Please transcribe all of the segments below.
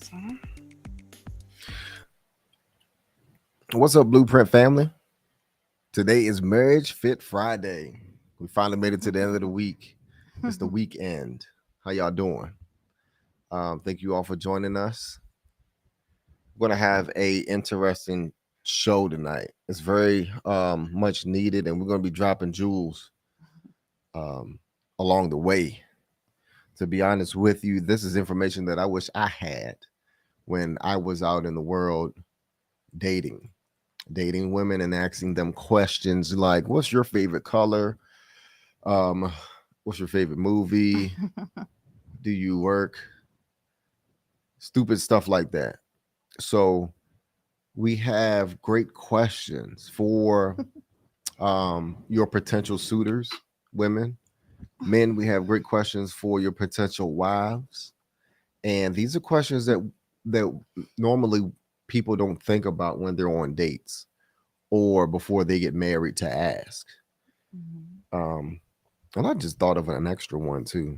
Awesome. What's up, Blueprint family? Today is Marriage Fit Friday. We finally made it to the end of the week. It's the weekend. How y'all doing? Thank you all for joining us. We're gonna have a interesting show tonight. It's very much needed, and we're gonna be dropping jewels um, along the way. To be honest with you, this is information that I wish I had when I was out in the world dating women and asking them questions like, "What's your favorite color? Um, what's your favorite movie? Do you work?" Stupid stuff like that. So we have great questions for your potential suitors, women, men. We have great questions for your potential wives, and these are questions that normally people don't think about when they're on dates or before they get married to ask. Mhm. Um, and I just thought of an extra one too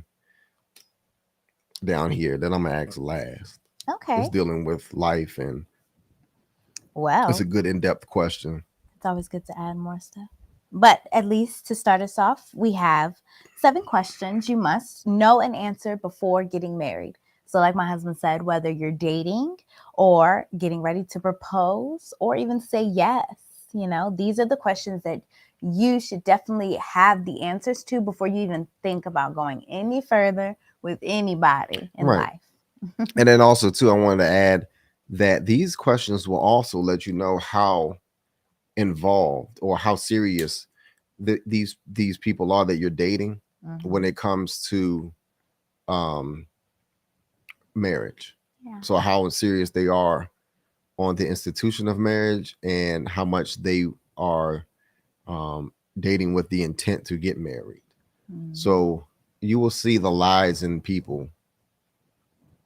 down here that I'm gonna ask last. It's Okay. dealing with life, and it's a Well, good in-depth question. it's always good to add more stuff. But at least to start us off, we have 7 questions you must know and answer before getting married. So, like my husband said, whether you're dating or getting ready to propose or even say yes, these are the questions that you should definitely have the answers to before you even think about going any further with anybody in Right. life. And then also too, I wanted to add that these questions will also let you know how involved or how serious these people are that you're dating when Mhm. it comes to um marriage. Yeah. So how serious they are on the institution of marriage and how much they are dating with the intent to get married. Mhm. So you will see the lies in people,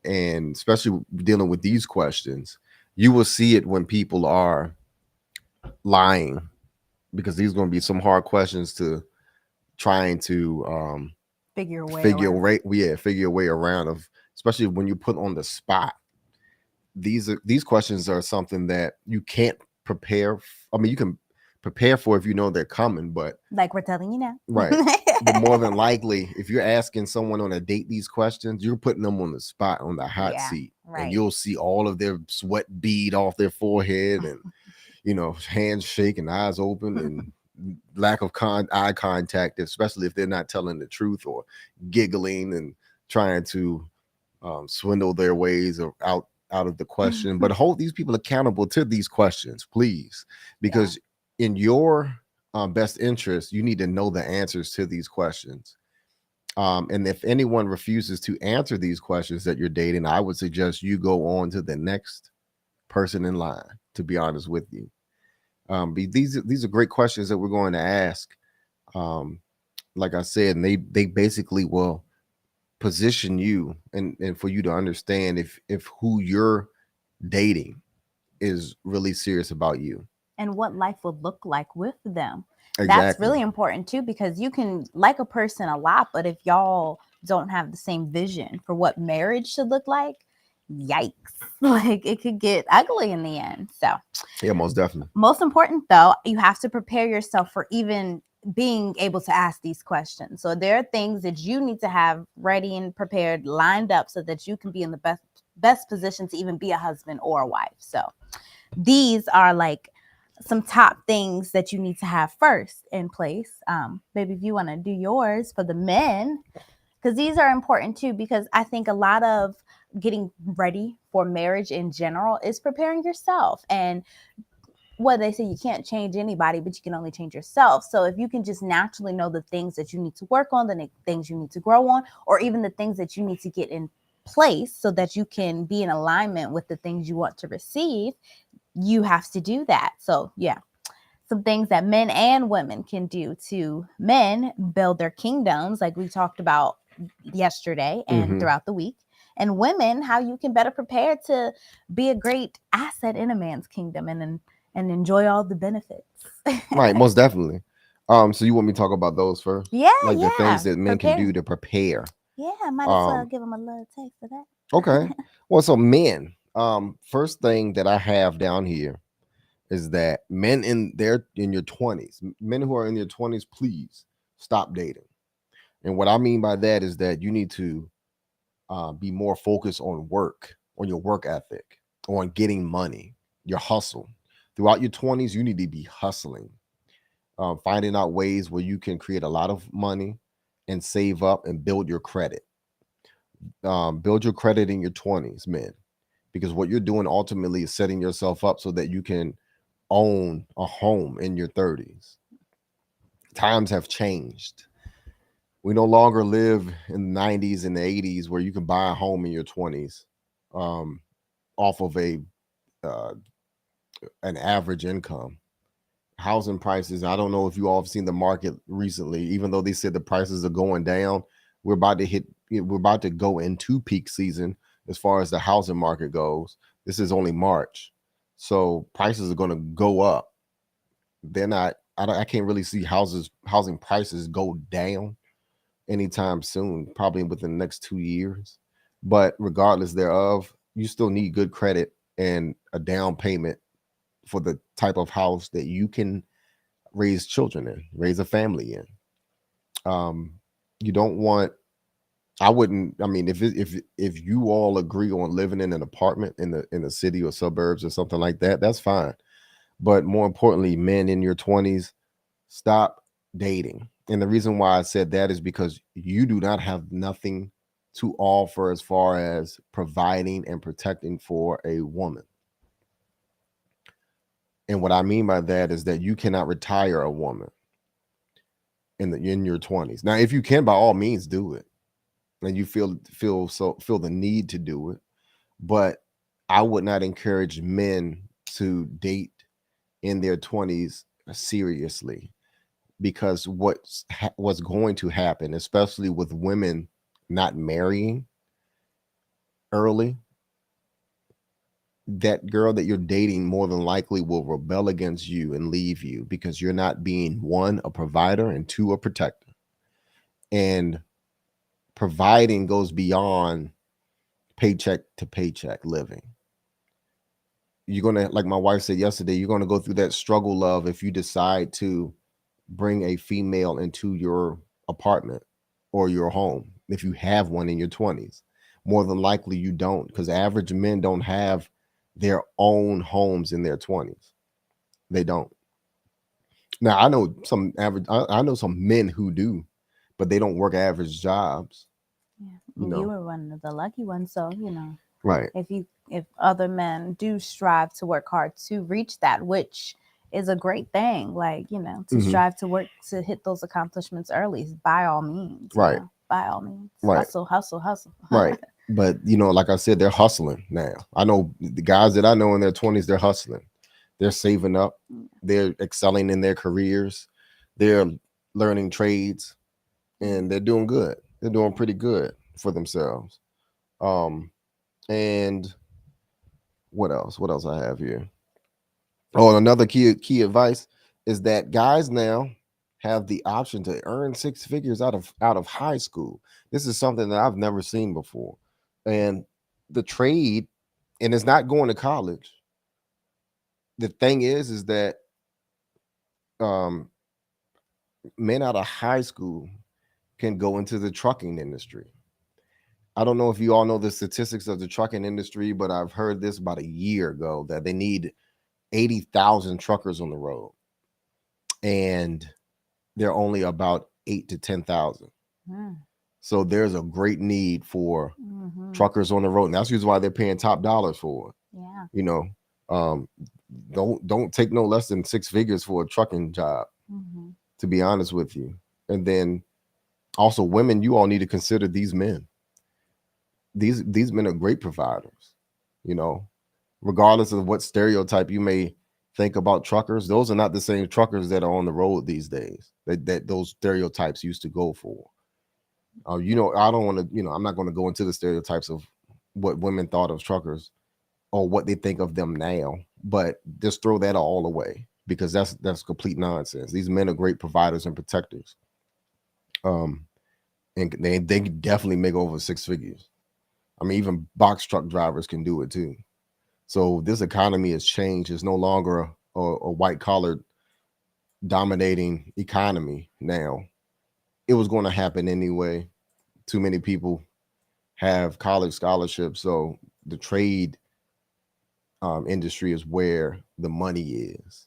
and especially dealing with these questions, you will see it when people are lying, because these are going to be some hard questions to trying to Figure your way around. figure a way around of, especially when you put on the spot. These questions are something that you can't prepare. I mean, you can prepare for if you know they're coming, but Like we're telling you now. right. But more than likely, if you're asking someone on a date these questions, you're putting them on the spot, on the hot Yeah, seat, and right. you'll see all of their sweat bead off their forehead, and hands shaking, eyes open, and lack of eye contact, especially if they're not telling the truth or giggling and trying to swindle their ways out of the question. But hold these people accountable to these questions, please, Yeah. because in your best interest, you need to know the answers to these questions. And if anyone refuses to answer these questions that you're dating, I would suggest you go on to the next person in line. To be honest with you, these are great questions that we're going to ask. Um, like I said, and they basically will position you, and for you to understand if who you're dating is really serious about you. And what life would look like with them. That's Exactly. really important too, because you can like a person a lot, but if y'all don't have the same vision for what marriage should look like, yikes. Like it could get ugly in the end. So, Yeah, most definitely. most important though, you have to prepare yourself for even being able to ask these questions. So there are things that you need to have ready and prepared, lined up so that you can be in the best position to even be a husband or a wife. So these are like some top things that you need to have first in place. Maybe if you want to do yours for the men, because these are important too, because I think a lot of getting ready for marriage in general is preparing yourself. And what they say, you can't change anybody, but you can only change yourself. So if you can just naturally know the things that you need to work on, the things you need to grow on, or even the things that you need to get in place so that you can be in alignment with the things you want to receive, you have to do that. So yeah, some things that men and women can do to men build their kingdoms, like we talked about yesterday and Hmm. throughout the week. And women, how you can better prepare to be a great asset in a man's kingdom and enjoy all the benefits. Right, most definitely. So you want me to talk about those first, Yeah, like the things yeah. that men can do Prepare. to prepare? Yeah, I might as well Um, give them a little taste of that. okay. Well, so men, first thing that I have down here is that men in your 20s, men who are in their 20s, please stop dating. And what I mean by that is that you need to be more focused on work, on your work ethic, on getting money, your hustle. Throughout your 20s, you need to be hustling, finding out ways where you can create a lot of money and save up and build your credit. Build your credit in your 20s, men, because what you're doing ultimately is setting yourself up so that you can own a home in your 30s. Times have changed. We no longer live in the 90s and the 80s where you can buy a home in your 20s, um, off of a uh, an average income. Housing prices, I don't know if you all have seen the market recently, even though they said the prices are going down. We're about to go into peak season as far as the housing market goes. This is only March. So prices are going to go up. They're not, I can't really see housing prices go down anytime soon, probably within the next 2 years. But regardless thereof, you still need good credit and a down payment for the type of house that you can raise children in, raise a family in. You don't want. I wouldn't. I mean, if you all agree on living in an apartment in the city or suburbs or something like that, that's fine. But more importantly, men in your 20s, stop dating. And the reason why I said that is because you do not have nothing to offer as far as providing and protecting for a woman. And what I mean by that is that you cannot retire a woman in your 20s. Now, if you can, by all means, do it, and you feel the need to do it. But I would not encourage men to date in their 20s seriously, because what's going to happen, especially with women not marrying early, that girl that you're dating more than likely will rebel against you and leave you because you're not being, one, a provider, and two, a protector. And providing goes beyond paycheck to paycheck living. You're going to, like my wife said yesterday, you're going to go through that struggle of, if you decide to bring a female into your apartment or your home, if you have one in your 20s. More than likely you don't, because average men don't have their own homes in their 20s. They don't. Now, I know some men who do, but they don't work average jobs. Yeah. You You know, were one of the lucky ones, so right. if other men do strive to work hard to reach that, which is a great thing, like to Hmm. strive to work to hit those accomplishments early, by all means, Right. by all means, Right. hustle, hustle, hustle. Right. But like I said, they're hustling now. I know the guys that I know in their 20s, they're hustling. They're saving up. They're excelling in their careers. They're learning trades, and they're doing good. They're doing pretty good for themselves. Um, and what else? What else I have here? Oh, another key advice is that guys now have the option to earn six figures out of high school. This is something that I've never seen before. And the trade, and it's not going to college. The thing is that um, men out of high school can go into the trucking industry. I don't know if you all know the statistics of the trucking industry, but I've heard this about a year ago that they need 80,000 truckers on the road, and they're only about 8 to 10,000. Mm. So there's a great need for Hmm. truckers on the road, and that's usually why they're paying top dollars for it. Yeah. You know, um, don't take no less than six figures for a trucking job, Hmm. to be honest with you. And then also, women, you all need to consider these men. These men are great providers. You know, regardless of what stereotype you may think about truckers, those are not the same truckers that are on the road these days that those stereotypes used to go for. I don't want to, I'm not going to go into the stereotypes of what women thought of truckers or what they think of them now, but just throw that all away, because that's complete nonsense. These men are great providers and protectors. Um, and they definitely make over six figures. I mean, even box truck drivers can do it too. So this economy has changed. It's no longer a white collar dominating economy now. It was going to happen anyway. Too many people have college scholarships, so the trade industry is where the money is.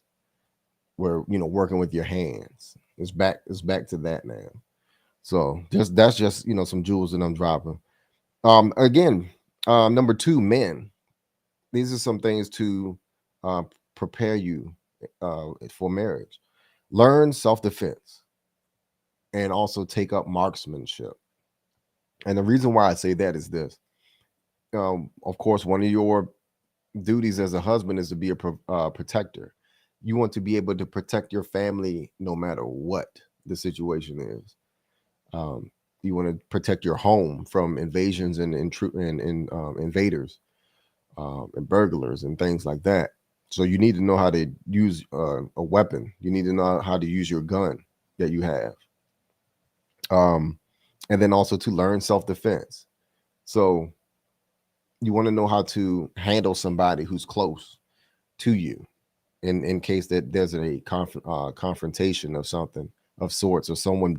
Where working with your hands. It's back. It's back to that now. So that's just some jewels that I'm dropping. Again, number two, men. These are some things to uh, prepare you for marriage. Learn self defense and also take up marksmanship. And the reason why I say that is this. Of course, one of your duties as a husband is to be a protector. You want to be able to protect your family no matter what the situation is. Um, you want to protect your home from invasions and invaders and burglars and things like that. So you need to know how to use a weapon. You need to know how to use your gun that you have. And then also to learn self-defense. So you want to know how to handle somebody who's close to you in case that there's a confrontation of something of sorts, or someone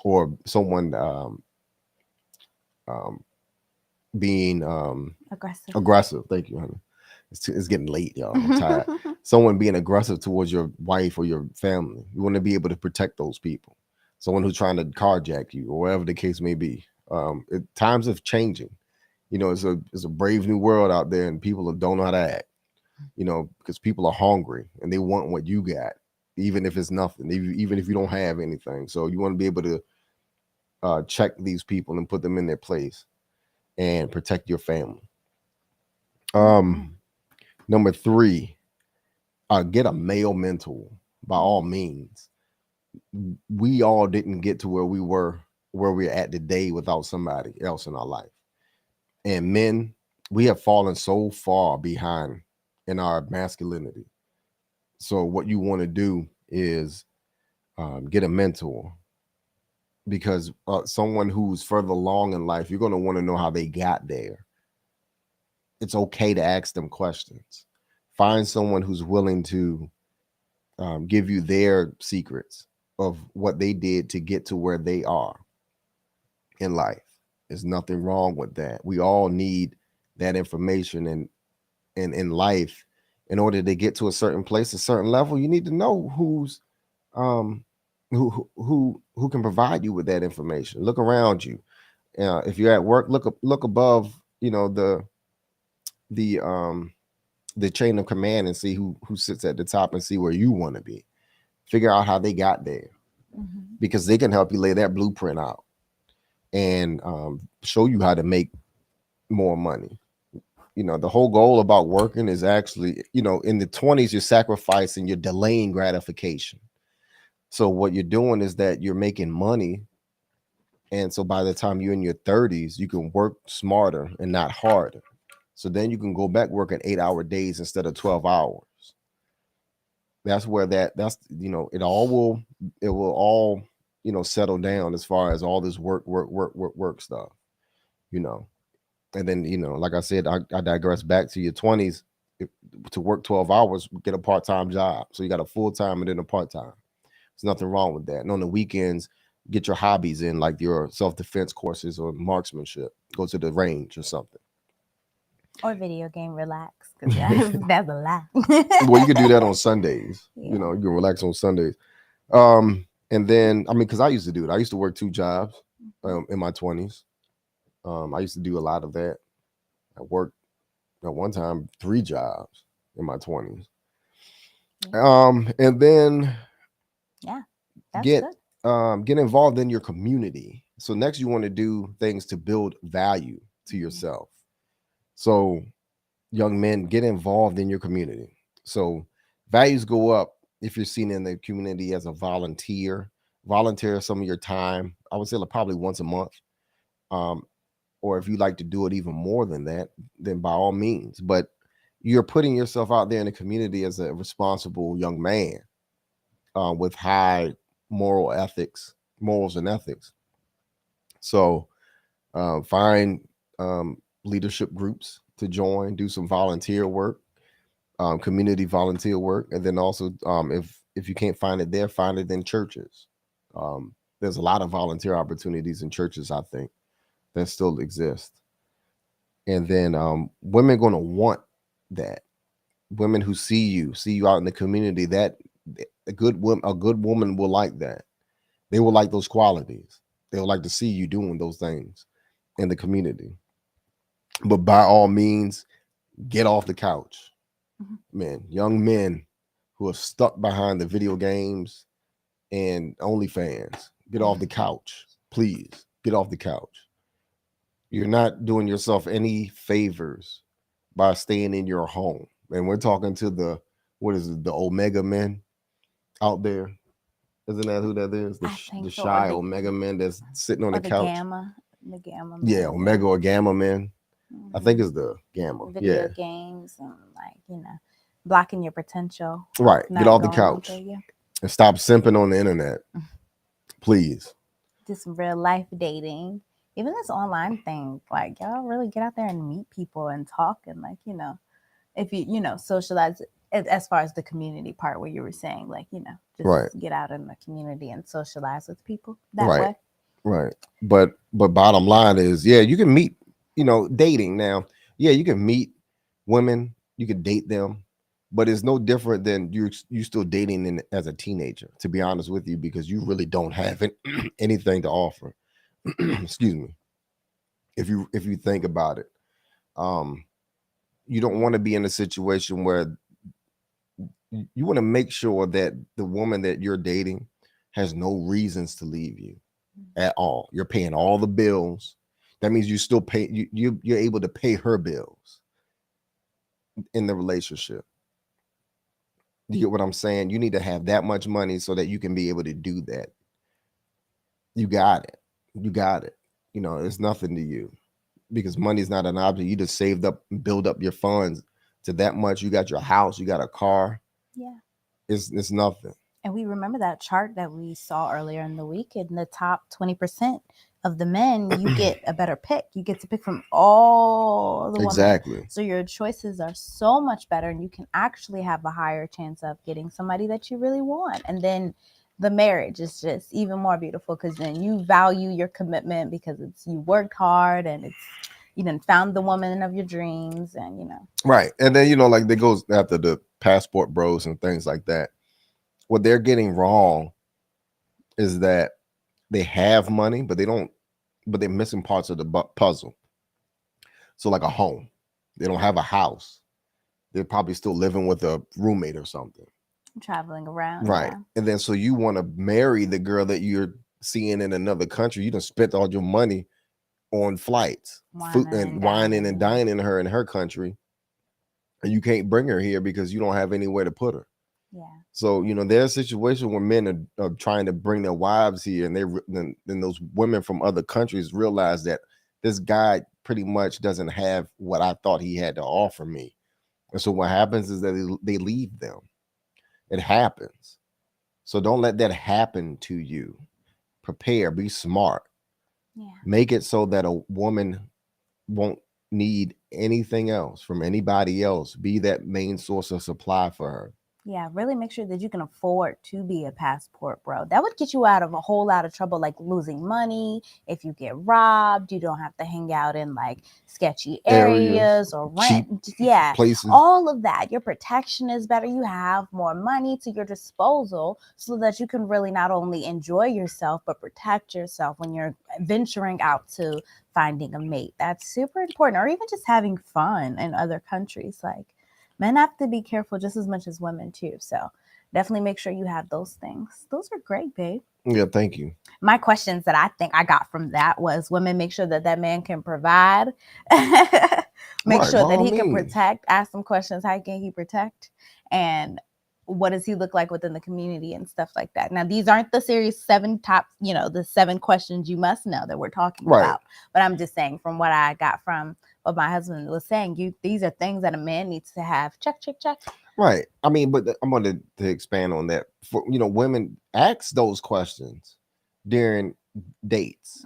or someone um, being aggressive. Thank you, honey. It's getting late, y'all. I'm tired. Someone being aggressive towards your wife or your family. You want to be able to protect those people. Someone who's trying to carjack you or whatever the case may be. Times are changing. It's a brave new world out there, and people don't know how to act. Because people are hungry and they want what you got, even if it's nothing, even if you don't have anything. So you want to be able to check these people and put them in their place and protect your family. Number three, get a male mentor by all means. We all didn't get to where we're at today without somebody else in our life. And men, we have fallen so far behind in our masculinity. So what you want to do is get a mentor, because someone who's further along in life, you're going to want to know how they got there. It's okay to ask them questions. Find someone who's willing to give you their secrets of what they did to get to where they are in life. There's nothing wrong with that. We all need that information, and in life, in order to get to a certain place, a certain level, you need to know who's who can provide you with that information. Look around you. If you're at work, look above, the the chain of command, and see who sits at the top, and see where you want to be. Figure out how they got there, because they can help you lay that blueprint out and show you how to make more money. The whole goal about working is actually, in the 20s, you're sacrificing, you're delaying gratification. So what you're doing is that you're making money. And so by the time you're in your 30s, you can work smarter and not harder. So then you can go back working 8-hour days instead of 12 hours. That's where it will all, settle down as far as all this work stuff, And then, like I said, I digress back to your 20s. To work 12 hours, get a part-time job. So you got a full-time and then a part-time. There's nothing wrong with that. And on the weekends, get your hobbies in, like your self-defense courses or marksmanship. Go to the range or something. Or video game relax, because that's a lot. Well, you can do that on Sundays. Yeah. You can relax on Sundays. And then, because I used to do it. I used to work 2 jobs in my 20s. I used to do a lot of that. I worked at one time 3 jobs in my 20s. And then get involved in your community. So next, you want to do things to build value to yourself. So young men, get involved in your community. So values go up if you're seen in the community as a volunteer. Volunteer some of your time. I would say probably once a month. Or if you like to do it even more than that, then by all means. But you're putting yourself out there in the community as a responsible young man with high morals and ethics. So Find leadership groups to join, do some volunteer work, community volunteer work, and then also if you can't find it there, find it in churches. There's a lot of volunteer opportunities in churches, I think, that still exist. And then women going to want that. Women who see you out in the community, that a good woman will like that. They will like those qualities. They will like to see you doing those things in the community. But by all means, get off the couch. Men, young men who are stuck behind the video games and OnlyFans, get off the couch. Please get off the couch. You're not doing yourself any favors by staying in your home. And we're talking to what is it, the Omega men out there. Isn't that who that is? The so. shy Omega men that's sitting on the couch. The gamma. Yeah, Omega or Gamma men. I think it's the Gamma. Video games and blocking your potential. Right. Get off the couch and stop simping on the internet. Please. Do some real life dating. Even this online thing, like y'all really get out there and meet people and talk and if you socialize as far as the community part where you were saying just get out in the community and socialize with people that way. Right. But bottom line is, you can meet, dating now. Yeah, you can meet women, you can date them, but it's no different than you still dating as a teenager, to be honest with you, because you really don't have anything to offer. Excuse me. If you think about it, you don't want to be in a situation where you want to make sure that the woman that you're dating has no reasons to leave you at all. You're paying all the bills. That means you still pay. You're able to pay her bills in the relationship. You get what I'm saying? You need to have that much money so that you can be able to do that. You got it. It's nothing to you because money is not an object. You just saved up, build up your funds to that much. You got your house, you got a car. Yeah. It's nothing. And we remember that chart that we saw earlier in the week. In the top 20% of the men, you get a better pick. You get to pick from all the women. Exactly. So your choices are so much better, and you can actually have a higher chance of getting somebody that you really want. And then the marriage is just even more beautiful because then you value your commitment because you worked hard and you done found the woman of your dreams and Right. And then like they goes after the passport bros and things like that. What they're getting wrong is that they have money, but they're missing parts of the puzzle. So like a home, they don't have a house. They're probably still living with a roommate or something. Traveling around. Right. Yeah. And then so you want to marry the girl that you're seeing in another country. You done spent all your money on flights, wining and dining her in her country. And you can't bring her here because you don't have anywhere to put her. Yeah. So, there's a situation where men are trying to bring their wives here, and then those women from other countries realize that this guy pretty much doesn't have what I thought he had to offer me. And so what happens is that they leave them. It happens. So don't let that happen to you. Prepare, be smart. Yeah. Make it so that a woman won't need anything else from anybody else. Be that main source of supply for her. Yeah, really make sure that you can afford to be a passport bro. That would get you out of a whole lot of trouble, like losing money. If you get robbed, you don't have to hang out in like sketchy areas or rent. Yeah, places. All of that. Your protection is better. You have more money to your disposal so that you can really not only enjoy yourself, but protect yourself when you're venturing out to finding a mate. That's super important. Or even just having fun in other countries. Like, men have to be careful just as much as women too. So definitely make sure you have those things. Those are great, babe. Yeah, thank you. My questions that I think I got from that was women make sure that man can provide. Make sure that he can protect. Ask some questions. How can he protect? And what does he look like within the community and stuff like that? Now, these aren't the series 7 top, the 7 questions you must know that we're talking about. But I'm just saying from what I got from what my husband was saying, these are things that a man needs to have. Check. Right. I mean, but I'm going to expand on that. For women, ask those questions during dates.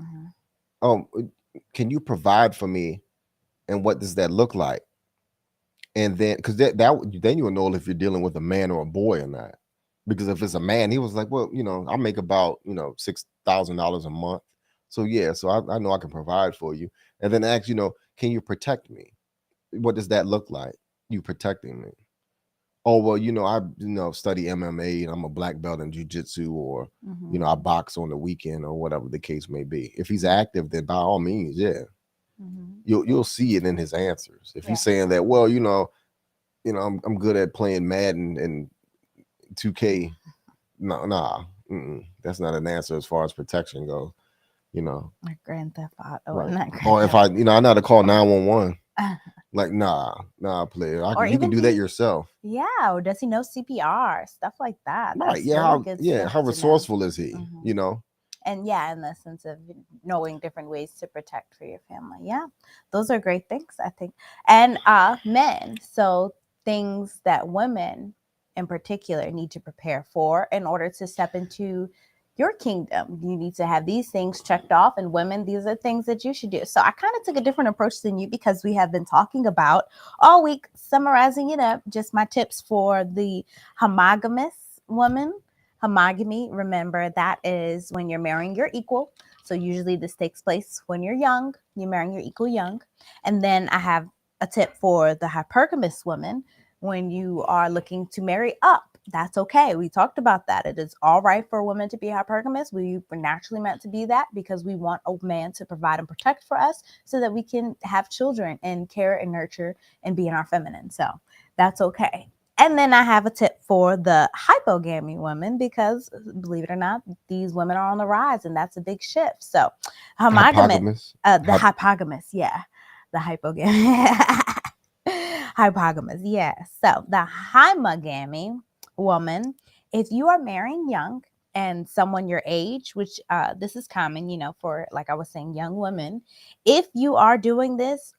can you provide for me, and what does that look like? And then, because then you'll know if you're dealing with a man or a boy or not. Because if it's a man, he was like, well, I make about $6,000 a month, so yeah, so I know I can provide for you. And then ask, can you protect me? What does that look like? You protecting me? Oh well, I study MMA and I'm a black belt in jujitsu, or Mm-hmm. I box on the weekend, or whatever the case may be. If he's active, then by all means, yeah, Mm-hmm. you'll see it in his answers. If Yeah. he's saying that, well, I'm good at playing Madden and 2K. No, nah, that's not an answer as far as protection goes. You know, Like Grand Theft Auto, right? not Grand Or if Theft. I know how to call 911. Like, nah, player. Or You can even do that yourself. yeah, or does he know CPR? Stuff like that. Right? That's Yeah. really good How stuff to know. resourceful is he? Hmm. You know. And yeah, in the sense of knowing different ways to protect for your family. Yeah, those are great things, I think. And men, so things that women in particular need to prepare for in order to step into your kingdom. You need to have these things checked off, and women, these are things that you should do. So I kind of took a different approach than you, because we have been talking about all week, summarizing it up, just my tips for the homogamous woman. Homogamy, remember, that is when you're marrying your equal. So usually this takes place when you're young, you're marrying your equal young. And then I have a tip for the hypergamous woman. When you are looking to marry up, that's okay. We talked about that. It is all right for a woman to be hypergamous. We were naturally meant to be that, because we want a man to provide and protect for us so that we can have children and care and nurture and be in our feminine. So that's okay. And then I have a tip for the hypogamy women, because believe it or not, these women are on the rise, and that's a big shift. So homogamous, Hypogamous. the hypogamous, yeah, the hypogamy, hypogamous, yeah. So the homogamy woman, if you are marrying young and someone your age, which this is common, for, like I was saying, young women, if you are doing this,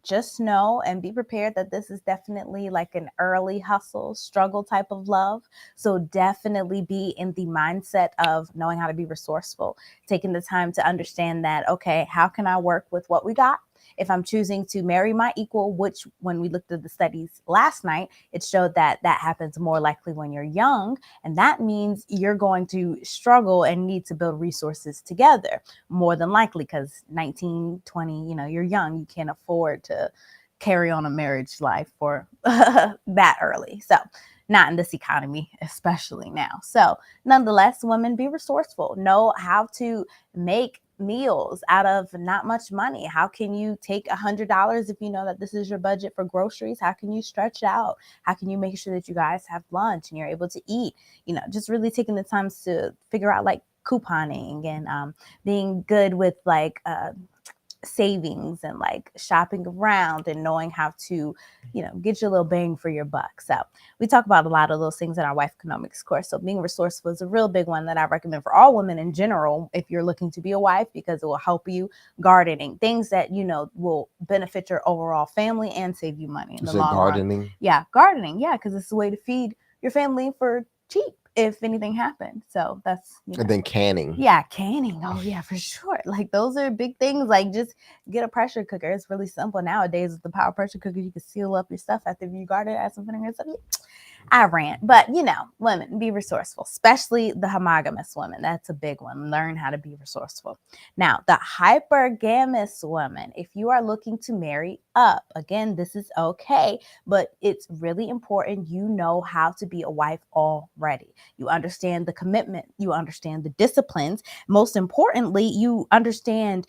just know and be prepared that this is definitely like an early hustle, struggle type of love. So definitely be in the mindset of knowing how to be resourceful, taking the time to understand that, okay, how can I work with what we got? If I'm choosing to marry my equal, which when we looked at the studies last night, it showed that that happens more likely when you're young. And that means you're going to struggle and need to build resources together, more than likely, because 19, 20, you're young, you can't afford to carry on a marriage life for that early. So not in this economy, especially now. So nonetheless, women, be resourceful, know how to make meals out of not much money. How can you take $100 if you know that this is your budget for groceries? How can you stretch out? How can you make sure that you guys have lunch and you're able to eat? Just really taking the time to figure out like couponing and being good with like savings and like shopping around and knowing how to get your little bang for your buck. So we talk about a lot of those things in our wife economics course. So being resourceful is a real big one that I recommend for all women in general if you're looking to be a wife, because it will help you. Gardening, things that will benefit your overall family and save you money in You the said long run. gardening. Yeah, gardening, yeah, because it's a way to feed your family for cheap if anything happened. So that's And then canning. yeah, canning. Oh yeah, for sure. Like those are big things. Like just get a pressure cooker. It's really simple nowadays with the power pressure cooker. You can seal up your stuff after you guard it, add some vinegar and stuff. I rant, but women, be resourceful, especially the homogamous women. That's a big one. Learn how to be resourceful. Now, the hypergamous woman, if you are looking to marry up, again, this is okay, but it's really important you know how to be a wife already. You understand the commitment, you understand the disciplines. Most importantly, you understand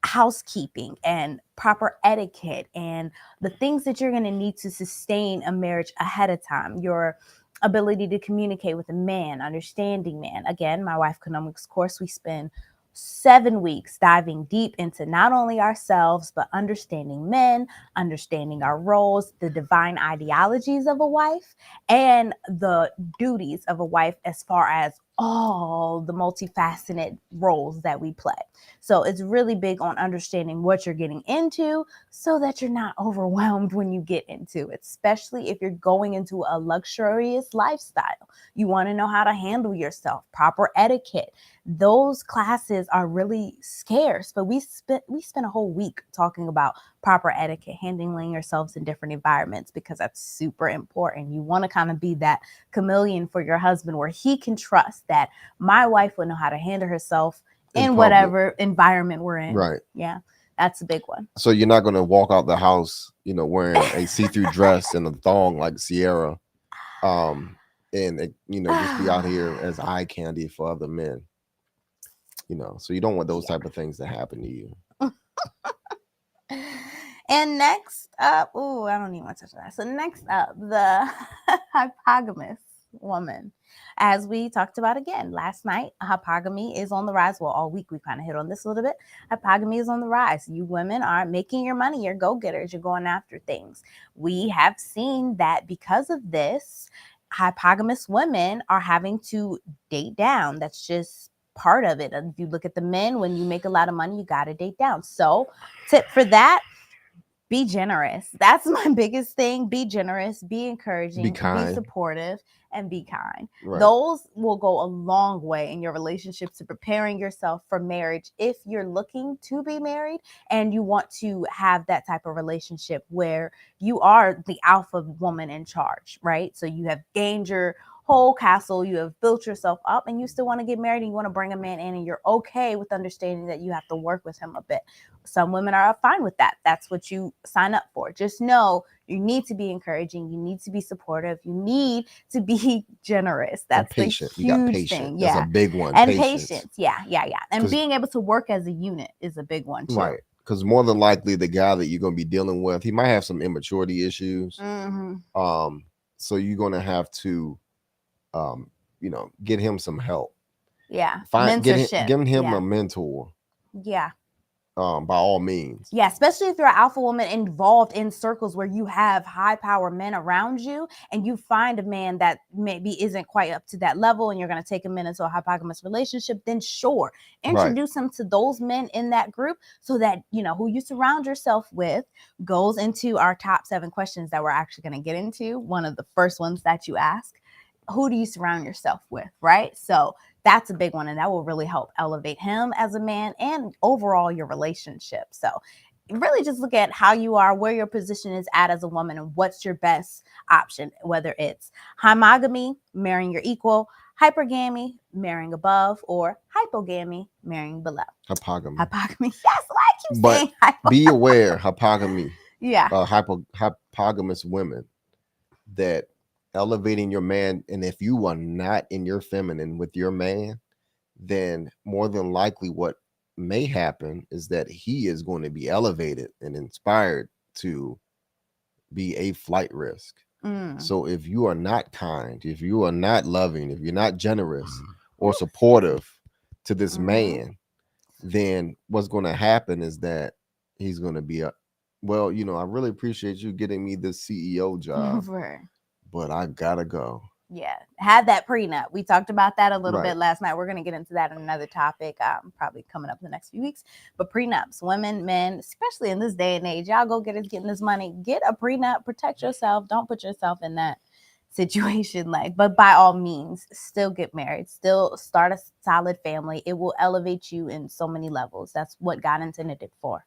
housekeeping and proper etiquette and the things that you're going to need to sustain a marriage ahead of time. Your ability to communicate with a man, understanding man. Again, my wife economics course, we spend 7 weeks diving deep into not only ourselves, but understanding men, understanding our roles, the divine ideologies of a wife, and the duties of a wife as far as all the multifaceted roles that we play. So it's really big on understanding what you're getting into so that you're not overwhelmed when you get into it, especially if you're going into a luxurious lifestyle. You want to know how to handle yourself, proper etiquette. Those classes are really scarce, but we spent a whole week talking about proper etiquette, handling yourselves in different environments, because that's super important. You want to kind of be that chameleon for your husband where he can trust that my wife will know how to handle herself in whatever environment we're in. Right. Yeah, that's a big one. So you're not going to walk out the house, wearing a see-through dress and a thong like Sierra, and just be out here as eye candy for other men. So you don't want those type of things to happen to you. And next up, I don't even want to touch that. So next up, the hypogamous woman. As we talked about again last night, hypogamy is on the rise. Well, all week we kind of hit on this a little bit. Hypogamy is on the rise. You women are making your money. You're go-getters. You're going after things. We have seen that because of this, hypogamous women are having to date down. That's just part of it. If you look at the men, when you make a lot of money, you got to date down. So tip for that, be generous. That's my biggest thing. Be generous, be encouraging, be supportive, and be kind. Right. Those will go a long way in your relationship to preparing yourself for marriage if you're looking to be married and you want to have that type of relationship where you are the alpha woman in charge, right? So you have gained your whole castle, you have built yourself up, and you still want to get married and you want to bring a man in, and you're okay with understanding that you have to work with him a bit. Some women are fine with that. That's what you sign up for. Just know you need to be encouraging. You need to be supportive. You need to be generous. That's the huge thing. Yeah, that's a big one. And patience. Yeah. And being able to work as a unit is a big one too. Right. Because more than likely, the guy that you're going to be dealing with, he might have some immaturity issues. Mm-hmm. So you're going to have to get him some help. Yeah. Give him a mentor. Yeah. By all means. Yeah, especially if you're an alpha woman involved in circles where you have high power men around you and you find a man that maybe isn't quite up to that level and you're going to take him into a hypogamous relationship, then sure, introduce him to those men in that group so that, who you surround yourself with goes into our top 7 questions that we're actually going to get into. One of the first ones that you ask, who do you surround yourself with, right? So that's a big one, and that will really help elevate him as a man and overall your relationship. So really just look at how you are, where your position is at as a woman, and what's your best option, whether it's homogamy, marrying your equal, hypergamy, marrying above, or hypogamy, marrying below. Hypogamy. Yes, why I keep saying hypogamy. Be aware, hypogamy. Yeah. Hypogamous women, that elevating your man, and if you are not in your feminine with your man, then more than likely what may happen is that he is going to be elevated and inspired to be a flight risk. So if you are not kind, if you are not loving, if you're not generous or supportive to this man, then what's going to happen is that he's going to be I really appreciate you getting me this CEO job. But I gotta go. Yeah, have that prenup. We talked about that a little bit last night. We're going to get into that in another topic, probably coming up in the next few weeks. But prenups, women, men, especially in this day and age, y'all go getting this money. Get a prenup. Protect yourself. Don't put yourself in that situation. But by all means, still get married. Still start a solid family. It will elevate you in so many levels. That's what God intended it for.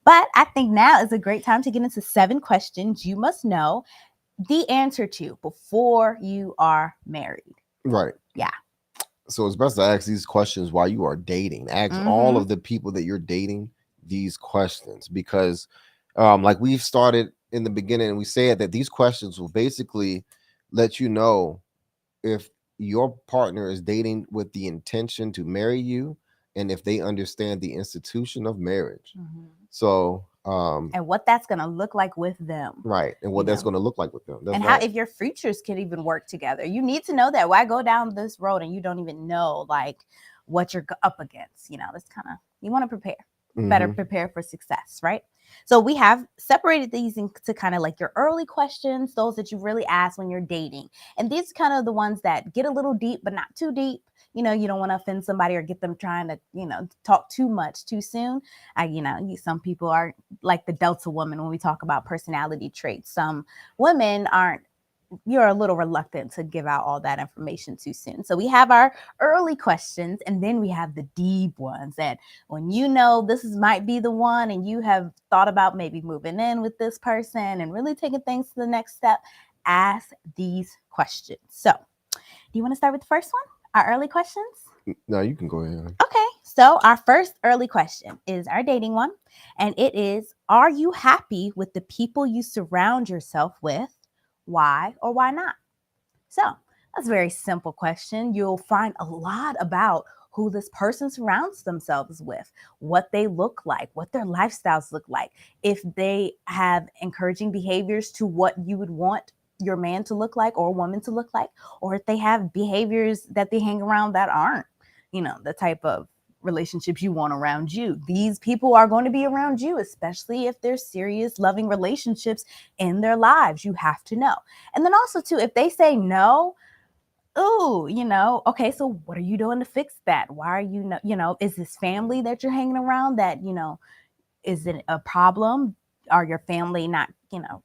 But I think now is a great time to get into 7 questions you must know the answer to before you are married. Right. Yeah. So it's best to ask these questions while you are dating. Ask all of the people that you're dating these questions, because like we've started in the beginning, we said that these questions will basically let you know if your partner is dating with the intention to marry you and if they understand the institution of marriage. So and what that's going to look like with them. Right. And what that's going to look like with them. That's how, if your futures can even work together. You need to know that. Why go down this road and you don't even know what you're up against? That's kind of, you want to prepare. Better prepare for success, right? So we have separated these into kind of like your early questions, those that you really ask when you're dating. And these are kind of the ones that get a little deep, but not too deep. you don't want to offend somebody or get them trying to, talk too much too soon. Some people are like the Delta woman when we talk about personality traits. Some women aren't, you're a little reluctant to give out all that information too soon. So we have our early questions, and then we have the deep ones that when might be the one, and you have thought about maybe moving in with this person and really taking things to the next step, ask these questions. So do you want to start with the first one, our early questions? No, you can go ahead. Okay, so our first early question is our dating one, and it is, are you happy with the people you surround yourself with? Why or why not? So that's a very simple question. You'll find a lot about who this person surrounds themselves with, what they look like, what their lifestyles look like, if they have encouraging behaviors to what you would want your man to look like or woman to look like, or if they have behaviors that they hang around that aren't, the type of relationships you want around you. These people are going to be around you, especially if there's serious, loving relationships in their lives. You have to know. And then also, too, if they say no, okay, so what are you doing to fix that? Why are is this family that you're hanging around that, is it a problem? Are your family not,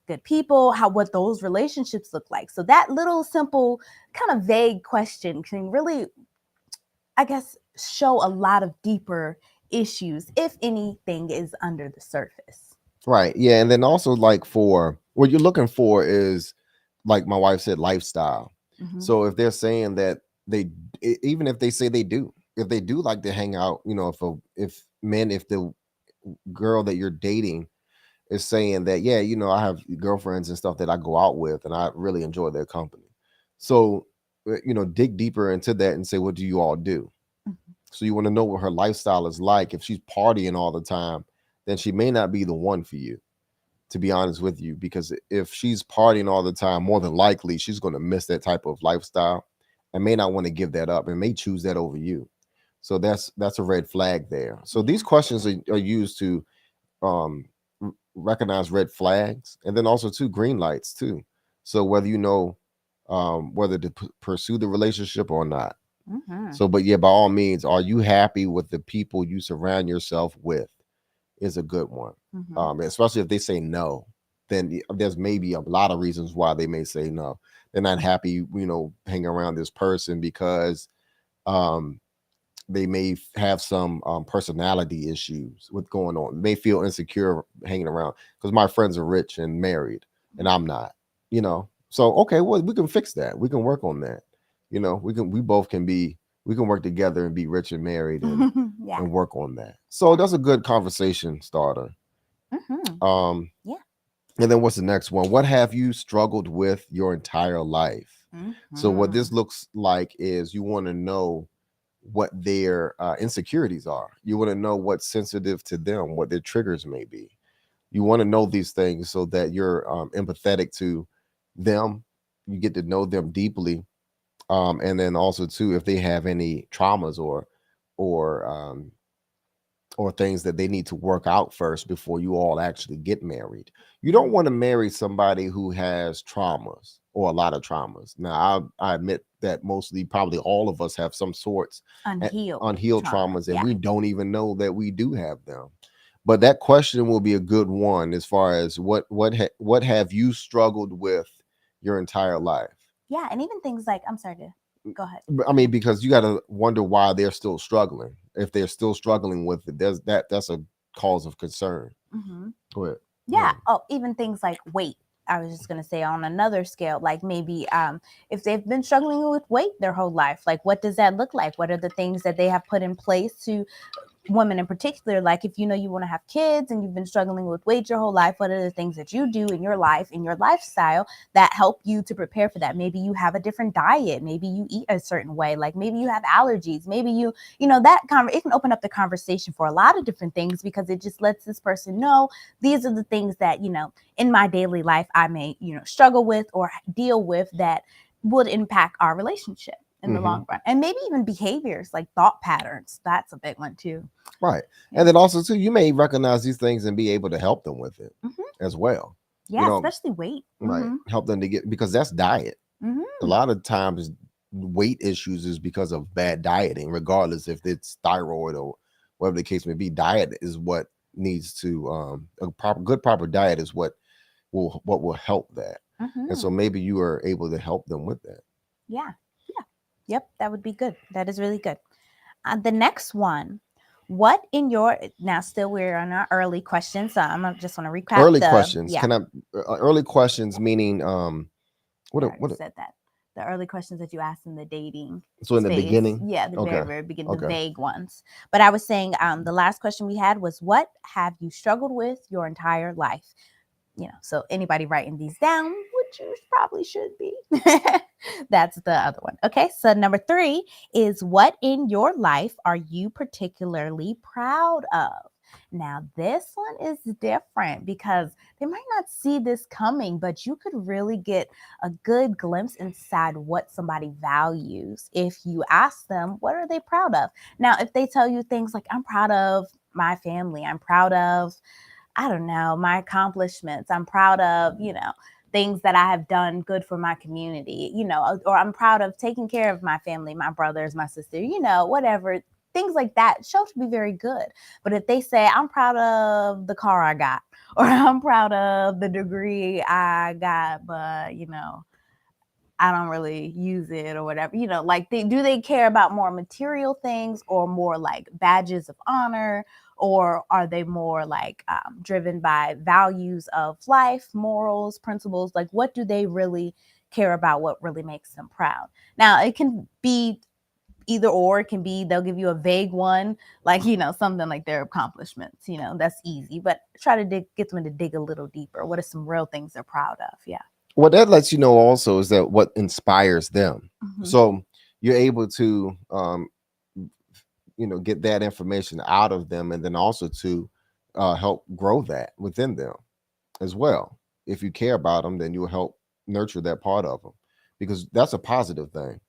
good people? What those relationships look like? So that little simple kind of vague question can really, I guess, show a lot of deeper issues, if anything is under the surface. Right. Yeah. And then also, like, for what you're looking for is, like my wife said, lifestyle. Mm-hmm. So if they're saying that even if they say if they do like to hang out, if the girl that you're dating is saying that, yeah, I have girlfriends and stuff that I go out with and I really enjoy their company. So, dig deeper into that and say, what do you all do? Mm-hmm. So you want to know what her lifestyle is like. If she's partying all the time, then she may not be the one for you, to be honest with you, because if she's partying all the time, more than likely she's going to miss that type of lifestyle and may not want to give that up and may choose that over you. So that's a red flag there. So these questions are used to recognize red flags, and then also green lights too. So whether whether to pursue the relationship or not. Mm-hmm. So, but yeah, by all means, are you happy with the people you surround yourself with? Is a good one. Mm-hmm. Especially if they say no, then there's maybe a lot of reasons why they may say no. They're not happy, hanging around this person because they may have some personality issues with going on. They may feel insecure hanging around because my friends are rich and married and I'm not, So, okay, well, we can fix that. We can work on that. We can work together and be rich and married and, and work on that. So that's a good conversation starter. Mm-hmm. Yeah. And then what's the next one? What have you struggled with your entire life? Mm-hmm. So what this looks like is you want to know what their insecurities are. You want to know what's sensitive to them, what their triggers may be. You want to know these things so that you're empathetic to them. You get to know them deeply. And then also too, if they have any traumas or things that they need to work out first before you all actually get married. You don't want to marry somebody who has traumas or a lot of traumas. Now, I admit that mostly, probably all of us have some sorts unhealed traumas, and we don't even know that we do have them. But that question will be a good one as far as what have you struggled with your entire life? Yeah, and even things like, I'm sorry to go ahead. I mean, because you got to wonder why they're still struggling. If they're still struggling with it, that's a cause of concern. Mm-hmm. Go ahead. Yeah. Oh, even things like weight. I was just going to say on another scale, like maybe if they've been struggling with weight their whole life, like what does that look like? What are the things that they have put in place to women in particular, like if you want to have kids and you've been struggling with weight your whole life, what are the things that you do in your life, in your lifestyle that help you to prepare for that? Maybe you have a different diet, maybe you eat a certain way, like maybe you have allergies, maybe it can open up the conversation for a lot of different things, because it just lets this person know these are the things that in my daily life I may struggle with or deal with that would impact our relationship in the long run. And maybe even behaviors like thought patterns. That's a big one too. Right. Yeah. And then also too, you may recognize these things and be able to help them with it as well. Yeah, especially weight. Right. Help them to get, because that's diet. A lot of times weight issues is because of bad dieting, regardless if it's thyroid or whatever the case may be. Diet is what needs to a proper diet is what will help that. And so Mm-hmm. maybe you are able to help them with that. Yeah. Yeah. Yep. That would be good. That is really good. The next one, what in your now still we're on our early questions. So just want to recap Early the questions. yeah. Can I early questions meaning I what already what said that. The early questions that you asked in the dating so in the space. beginning? Yeah, the very, Okay. very beginning, the Okay. vague ones. But I was saying the last question we had was what have you struggled with your entire life? So anybody writing these down, which you probably should be. That's the other one. Okay, so number 3 is what in your life are you particularly proud of? Now, this one is different because they might not see this coming, but you could really get a good glimpse inside what somebody values if you ask them, what are they proud of? Now, if they tell you things like, I'm proud of my family, I'm proud of I don't know, my accomplishments. I'm proud of, things that I have done good for my community, or I'm proud of taking care of my family, my brothers, my sister, whatever. Things like that show to be very good. But if they say, I'm proud of the car I got, or I'm proud of the degree I got, but, I don't really use it or whatever, like do they care about more material things or more like badges of honor? Or are they more like driven by values of life, morals, principles? Like what do they really care about? What really makes them proud? Now it can be either or. It can be they'll give you a vague one, like something like their accomplishments, that's easy, but try to get them to dig a little deeper. What are some real things they're proud of? Yeah. What that lets you know also is that what inspires them. Mm-hmm. So you're able to get that information out of them, and then also to help grow that within them as well. If you care about them, then you'll help nurture that part of them, because that's a positive thing.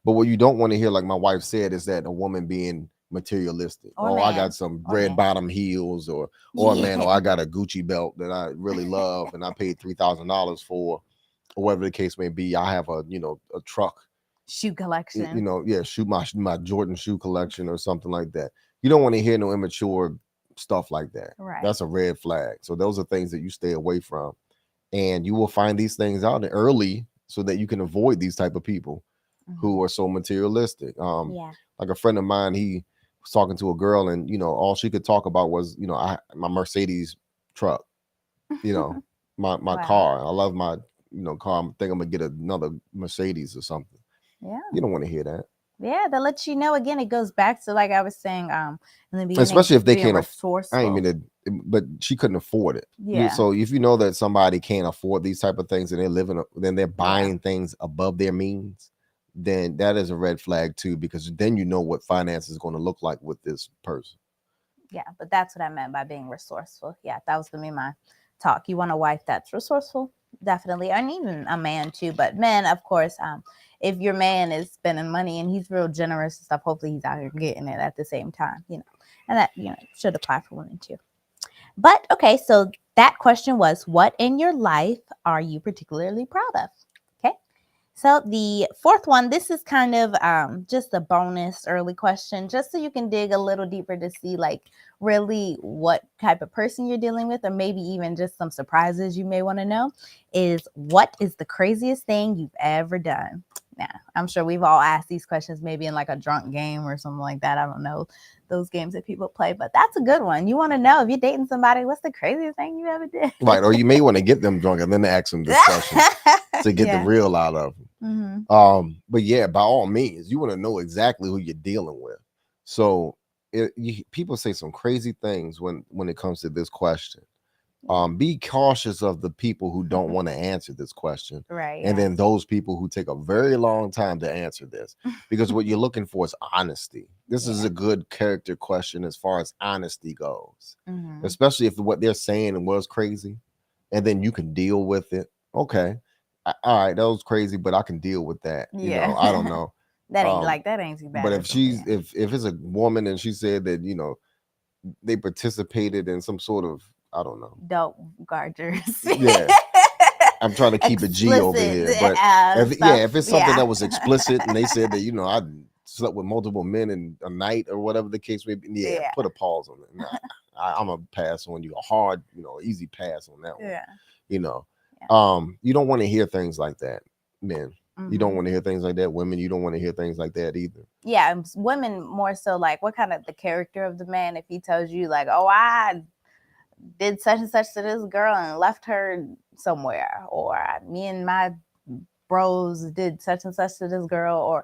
But what you don't want to hear, like my wife said, is that a woman being materialistic. Or Oh, I got man. some Or red man. bottom heels, or man, Yeah. or I got a Gucci belt that I really love and I paid $3,000 for, or whatever the case may be. I have a truck, Shoe collection. yeah, shoe my Jordan shoe collection or something like that. You don't want to hear no immature stuff like that. Right. That's a red flag. So those are things that you stay away from, and you will find these things out early so that you can avoid these type of people who Mm-hmm. are so materialistic. Yeah. Like a friend of mine, he was talking to a girl, and all she could talk about was my Mercedes truck, you know, my Wow. car. I love my car. I think I'm gonna get another Mercedes or something. Yeah. You don't want to hear that, Yeah, that lets you know again. It goes back to like I was saying in the beginning, especially if they being can't. I ain't resourceful. mean to, but she couldn't afford it. Yeah. So if you know that somebody can't afford these type of things, and then they're Yeah. buying things above their means, then that is a red flag too, because then you know what finance is going to look like with this person. Yeah, but that's what I meant by being resourceful. Yeah, that was gonna be my talk. You want a wife that's resourceful, definitely, and even a man too. But men, of course, if your man is spending money and he's real generous and stuff, hopefully he's out here getting it at the same time, and that should apply for women too. But okay, so that question was, what in your life are you particularly proud of? Okay. So the fourth one, this is kind of just a bonus early question, just so you can dig a little deeper to see like really what type of person you're dealing with, or maybe even just some surprises you may want to know, is what is the craziest thing you've ever done? Now, I'm sure we've all asked these questions maybe in like a drunk game or something like that. I don't know those games that people play, but that's a good one. You want to know if you're dating somebody, what's the craziest thing you ever did? Right. Or you may want to get them drunk and then ask them this question to get the Yeah. real out of them. Mm-hmm. But yeah, by all means, you want to know exactly who you're dealing with. So people say some crazy things when it comes to this question. Be cautious of the people who don't want to answer this question, Right. and Yeah. then those people who take a very long time to answer this, because what you're looking for is honesty. This is a good character question as far as honesty goes, Mm-hmm. especially if what they're saying was crazy, and then you can deal with it. Okay, all right, that was crazy, but I can deal with that. Yeah. I don't know. That ain't too bad. But Or if something. if it's a woman and she said that they participated in some sort of, I don't know. Dope gargers. Yeah. I'm trying to keep it G over here, but if it's something that was explicit and they said that I slept with multiple men in a night or whatever the case may be, put a pause on it. Nah, I'm gonna pass on you a hard, easy pass on that one. You don't want to hear things like that, men. You don't want to hear things like that, women. You don't want to hear things like that either. Yeah, women more so like what kind of the character of the man. If he tells you like, oh, I did such and such to this girl and left her somewhere, or me and my bros did such and such to this girl, or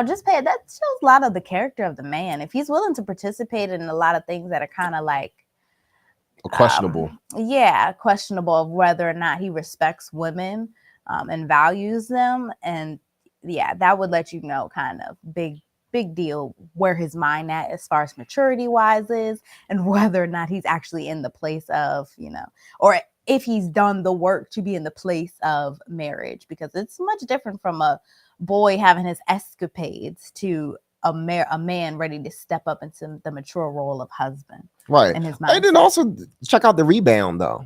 just that shows a lot of the character of the man. If he's willing to participate in a lot of things that are kind of like questionable, questionable of whether or not he respects women and values them, and that would let you know kind of big deal where his mind at as far as maturity wise is, and whether or not he's actually in the place of or if he's done the work to be in the place of marriage, because it's much different from a boy having his escapades to a man ready to step up into the mature role of husband. Right. And then also check out the rebound though.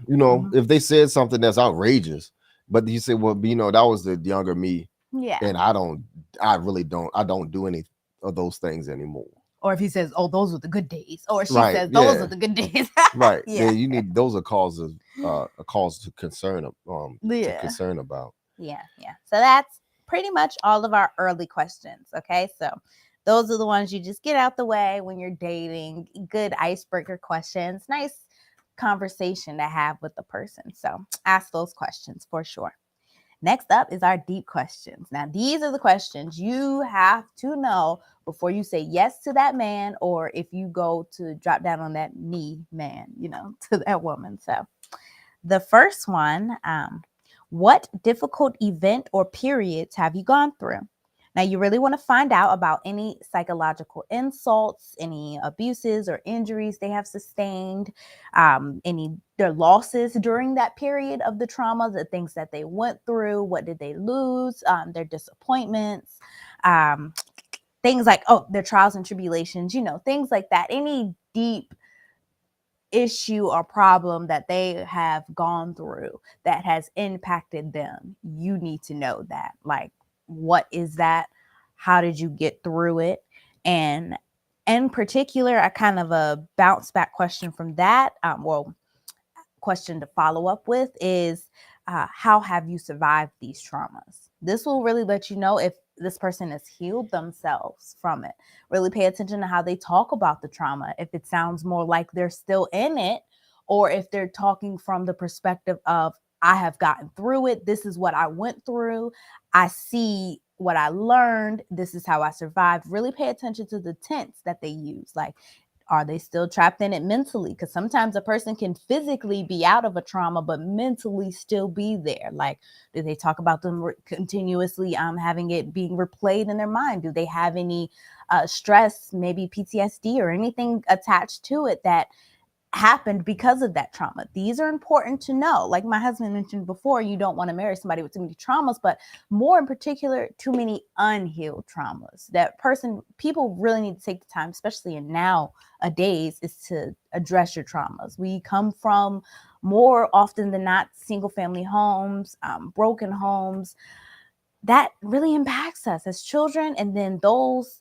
If they said something that's outrageous, but you say, well, that was the younger me. Yeah. And I don't do any of those things anymore. Or if he says, oh, those were the good days, or she says those are the good days. Right. Yeah. You need those are causes a cause to concern to concern about. Yeah. So that's pretty much all of our early questions. Okay. So those are the ones you just get out the way when you're dating. Good icebreaker questions. Nice conversation to have with the person. So ask those questions for sure. Next up is our deep questions. Now, these are the questions you have to know before you say yes to that man, or if you go to drop down on that knee man, to that woman. So the first one, what difficult event or periods have you gone through? Now, you really want to find out about any psychological insults, any abuses or injuries they have sustained, their losses during that period of the trauma, the things that they went through, what did they lose, their disappointments, things like, their trials and tribulations, things like that. Any deep issue or problem that they have gone through that has impacted them, you need to know that. Like, what is that? How did you get through it? And in particular, a kind of a bounce back question from that, question to follow up with is, how have you survived these traumas? This will really let you know if this person has healed themselves from it. Really pay attention to how they talk about the trauma. If it sounds more like they're still in it, or if they're talking from the perspective of, I have gotten through it. This is what I went through. I see what I learned. This is how I survived. Really pay attention to the tense that they use. Like, are they still trapped in it mentally? Because sometimes a person can physically be out of a trauma, but mentally still be there. Like, do they talk about them continuously having it being replayed in their mind? Do they have any stress, maybe PTSD or anything attached to it that happened because of that trauma? These are important to know. Like my husband mentioned before, you don't want to marry somebody with too many traumas, but more in particular, too many unhealed traumas. People really need to take the time, especially in nowadays, is to address your traumas. We come from, more often than not, single family homes, broken homes. That really impacts us as children, and then those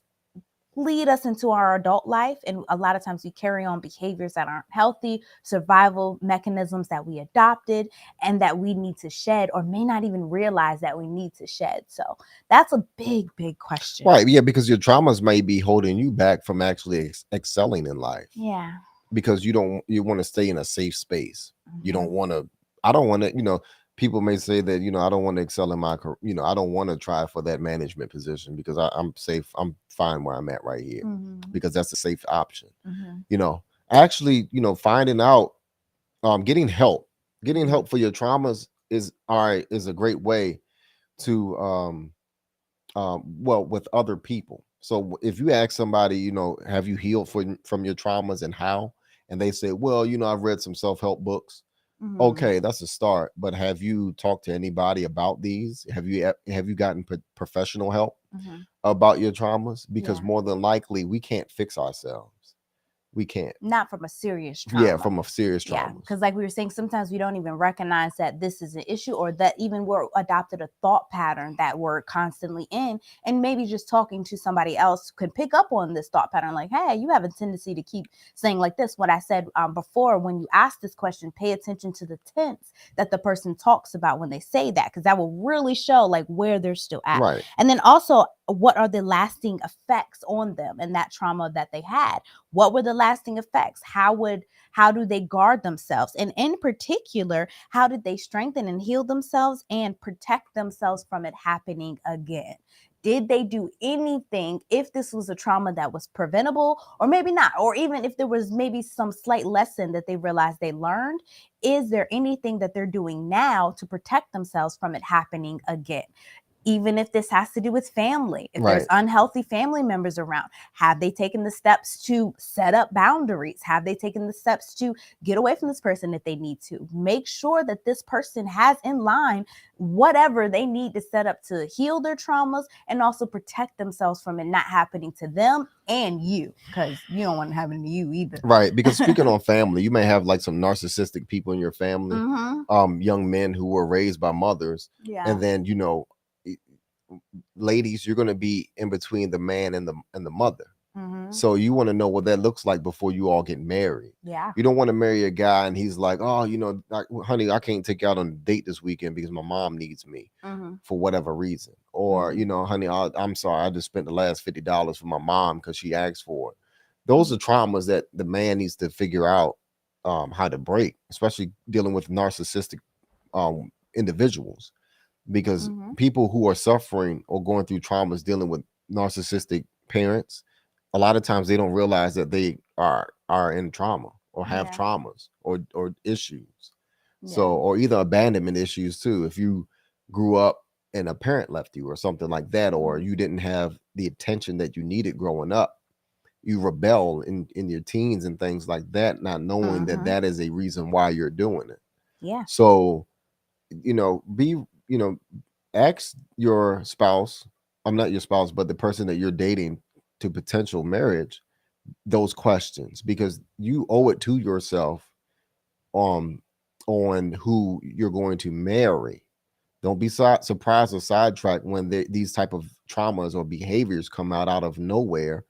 lead us into our adult life. And a lot of times we carry on behaviors that aren't healthy, survival mechanisms that we adopted and that we need to shed, or may not even realize that we need to shed. So that's a big, big question. Right. Yeah. Because your traumas may be holding you back from actually excelling in life. Yeah. Because you want to stay in a safe space. Mm-hmm. I don't want to, people may say that, I don't want to excel in my career. I don't want to try for that management position because I'm safe. I'm fine where I'm at right here, mm-hmm. because that's a safe option. Mm-hmm. Actually, finding out, getting help for your traumas is a great way to, with other people. So if you ask somebody, have you healed from your traumas and how, and they say, well, I've read some self-help books. Mm-hmm. Okay, that's a start. But have you talked to anybody about these? Have you gotten professional help, mm-hmm. about your traumas? Because more than likely, we can't fix ourselves. We can't. Not from a serious Yeah, trauma. from a serious Yeah, trauma. because like we were saying, sometimes we don't even recognize that this is an issue, or that even we're adopted a thought pattern that we're constantly in, and maybe just talking to somebody else could pick up on this thought pattern, like, hey, you have a tendency to keep saying like this. What I said before, when you ask this question, pay attention to the tense that the person talks about when they say that, because that will really show like where they're still at. Right. And then also, what are the lasting effects on them and that trauma that they had? What were the lasting effects? How do they guard themselves? And in particular, how did they strengthen and heal themselves and protect themselves from it happening again? Did they do anything, if this was a trauma that was preventable, or maybe not, or even if there was maybe some slight lesson that they realized they learned? Is there anything that they're doing now to protect themselves from it happening again? Even if this has to do with family, if there's Right. unhealthy family members around, have they taken the steps to set up boundaries? Have they taken the steps to get away from this person if they need to? Make sure that this person has in line whatever they need to set up to heal their traumas and also protect themselves from it not happening to them and you, because you don't want it happening to you either. Right. Because speaking on family, you may have like some narcissistic people in your family, young men who were raised by mothers, Yeah. and then ladies, you're going to be in between the man and the mother. So you want to know what that looks like before you all get married. Yeah. You don't want to marry a guy and he's like, oh, honey, I can't take you out on a date this weekend because my mom needs me for whatever reason. Or, honey, I'm sorry, I just spent the last $50 for my mom because she asked for it. Those are traumas that the man needs to figure out how to break, especially dealing with narcissistic individuals. Because people who are suffering or going through traumas dealing with narcissistic parents, a lot of times they don't realize that they are in trauma or have traumas or issues. So, or either abandonment issues too. If you grew up and a parent left you or something like that, or you didn't have the attention that you needed growing up, you rebel in your teens and things like that, not knowing that that is a reason why you're doing it. Yeah. So, be, ask your spouse, I'm not your spouse, but the person that you're dating to potential marriage, those questions, because you owe it to yourself on who you're going to marry. Don't be surprised or sidetracked when these type of traumas or behaviors come out of nowhere,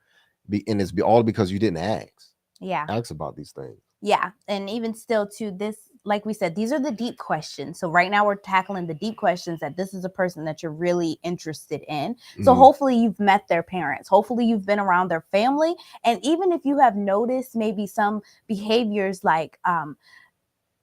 and it's all because you didn't ask about these things. Yeah. And even still, to this, like we said, these are the deep questions. So right now we're tackling the deep questions that this is a person that you're really interested in. So hopefully you've met their parents. Hopefully you've been around their family. And even if you have noticed maybe some behaviors like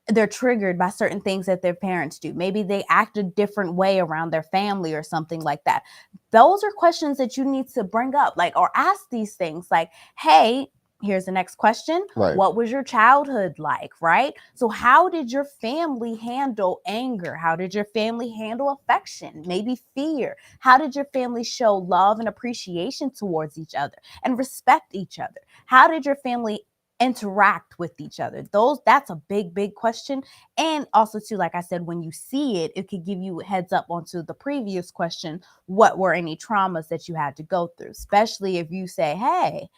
they're triggered by certain things that their parents do, maybe they act a different way around their family or something like that. Those are questions that you need to bring up, like, or ask these things like, hey, here's the next question. Right. What was your childhood like, right? So how did your family handle anger? How did your family handle affection? Maybe fear? How did your family show love and appreciation towards each other and respect each other? How did your family interact with each other? That's a big question. And also too, like I said, when you see it, it could give you a heads up onto the previous question. What were any traumas that you had to go through? Especially if you say, hey,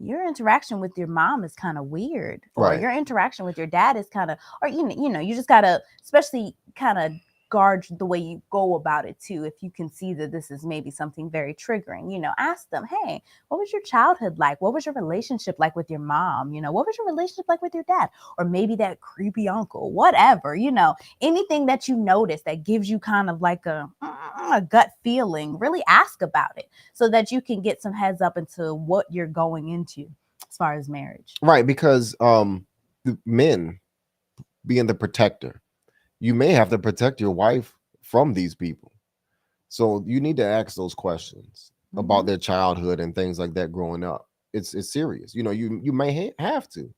your interaction with your mom is kind of weird, or Right. your interaction with your dad is kind of, or you just gotta, especially kind of guard the way you go about it too. If you can see that this is maybe something very triggering, ask them, hey, what was your childhood like? What was your relationship like with your mom? What was your relationship like with your dad? Or maybe that creepy uncle, whatever, anything that you notice that gives you kind of like a gut feeling, really ask about it so that you can get some heads up into what you're going into as far as marriage. Right. Because the men being the protector, you may have to protect your wife from these people. So you need to ask those questions about their childhood and things like that growing up. It's serious. You may have to